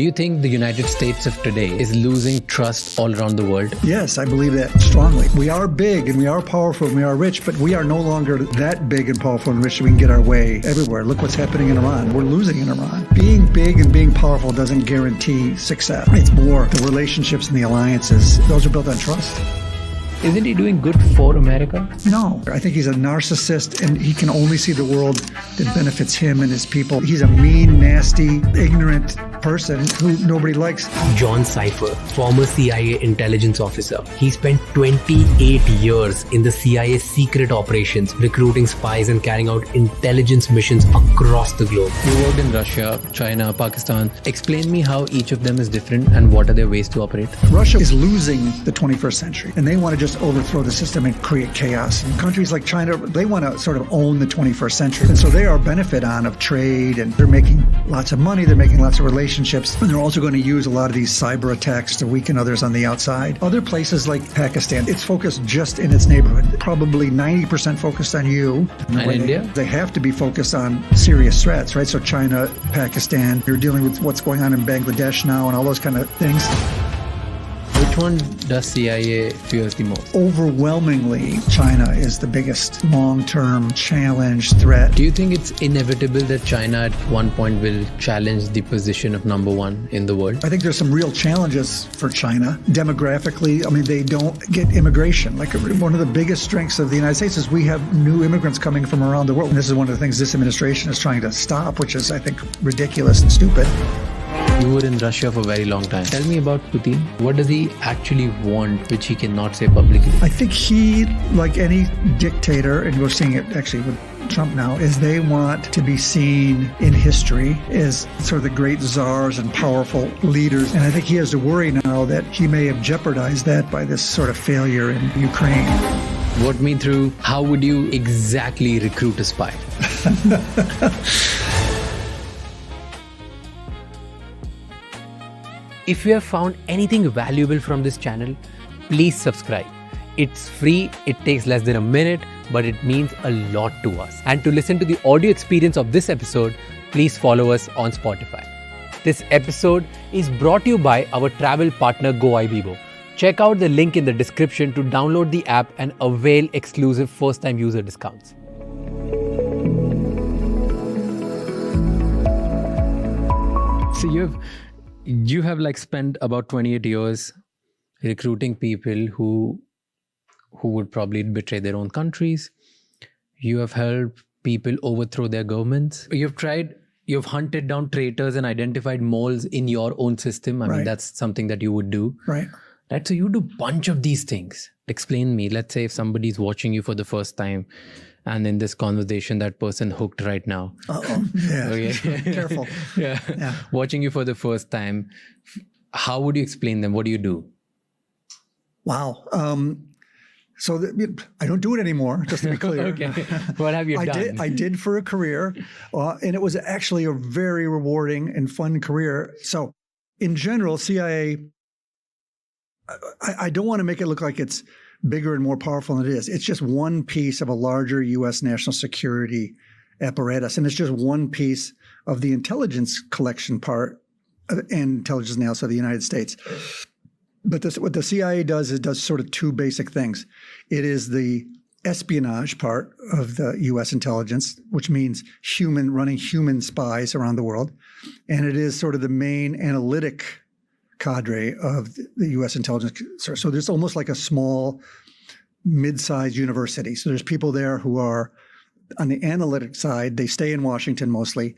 Do you think the United States of today is losing trust all around the world? Yes, I believe that strongly. We are big and we are powerful and we are rich, but we are no longer that big and powerful and rich that we can get our way everywhere. Look what's happening in Iran. We're losing in Iran. Being big and being powerful doesn't guarantee success. It's more the relationships and the alliances. Those are built on trust. Isn't he doing good for America? No, I think he's a narcissist and he can only see the world that benefits him and his people. He's a mean, nasty, ignorant person who nobody likes. John Cipher, former CIA intelligence officer. He spent 28 years in the CIA's secret operations, recruiting spies and carrying out intelligence missions across the globe. You worked in Russia, China, Pakistan. Explain me how each of them is different and what are their ways to operate. Russia is losing the 21st century and they want to just overthrow the system and create chaos. And countries like China, they want to sort of own the 21st century. And so they are benefit on of trade and they're making lots of money, they're making lots of relationships, and they're also going to use a lot of these cyber attacks to weaken others on the outside. Other places like Pakistan, it's focused just in its neighborhood, probably 90% focused on you. And India? They have to be focused on serious threats, right? So China, Pakistan, you're dealing with what's going on in Bangladesh now and all those kind of things. Which one does CIA fears the most? Overwhelmingly, China is the biggest long-term challenge threat. Do you think it's inevitable that China at one point will challenge the position of number one in the world? I think there's some real challenges for China. Demographically, I mean, they don't get immigration. Like one of the biggest strengths of the United States is we have new immigrants coming from around the world. And this is one of the things this administration is trying to stop, which is, I think, ridiculous and stupid. You were in Russia for a very long time. Tell me about Putin. What does he actually want, which he cannot say publicly? I think he, like any dictator, and we're seeing it actually with Trump now, is they want to be seen in history as sort of the great czars and powerful leaders. And I think he has to worry now that he may have jeopardized that by this sort of failure in Ukraine. Walk me through, how would you exactly recruit a spy? If you have found anything valuable from this channel, please subscribe. It's free, it takes less than a minute, but it means a lot to us. And to listen to the audio experience of this episode, please follow us on Spotify. This episode is brought to you by our travel partner GoIbibo. Check out the link in the description to download the app and avail exclusive first-time user discounts. So you have like spent about 28 years recruiting people who would probably betray their own countries. You have helped people overthrow their governments. You've hunted down traitors and identified moles in your own system. I mean, that's something that you would do. Right. So you do a bunch of these things. Explain me. Let's say if somebody's watching you for the first time and in this conversation, that person hooked right now. Uh-oh. Yeah. Okay. Careful. Yeah. Watching you for the first time, how would you explain them? What do you do? Wow. I don't do it anymore, just to be clear. Okay. What have you done? I did for a career, and it was actually a very rewarding and fun career. So in general, CIA, I don't want to make it look like it's bigger and more powerful than it is. It's just one piece of a larger U.S. national security apparatus, and it's just one piece of the intelligence collection part and intelligence analysis of the United States. But what the CIA does is does sort of two basic things. It is the espionage part of the U.S. intelligence, which means running human spies around the world, and it is sort of the main analytic cadre of the U.S. intelligence. So there's almost like a small, mid-sized university. So there's people there who are on the analytic side. They stay in Washington mostly,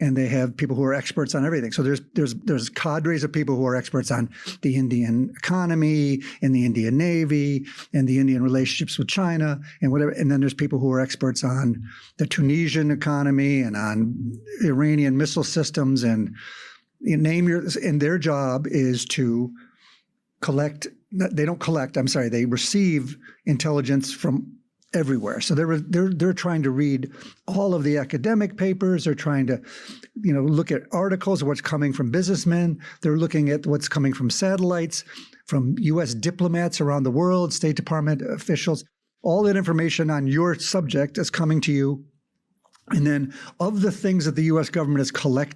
and they have people who are experts on everything. So there's cadres of people who are experts on the Indian economy and the Indian Navy and the Indian relationships with China and whatever. And then there's people who are experts on the Tunisian economy and on Iranian missile systems and and their job is to they receive intelligence from everywhere. So they're trying to read all of the academic papers. They're trying to, look at articles of what's coming from businessmen. They're looking at what's coming from satellites, from U.S. diplomats around the world, State Department officials. All that information on your subject is coming to you. And then of the things that the U.S. government is collecting,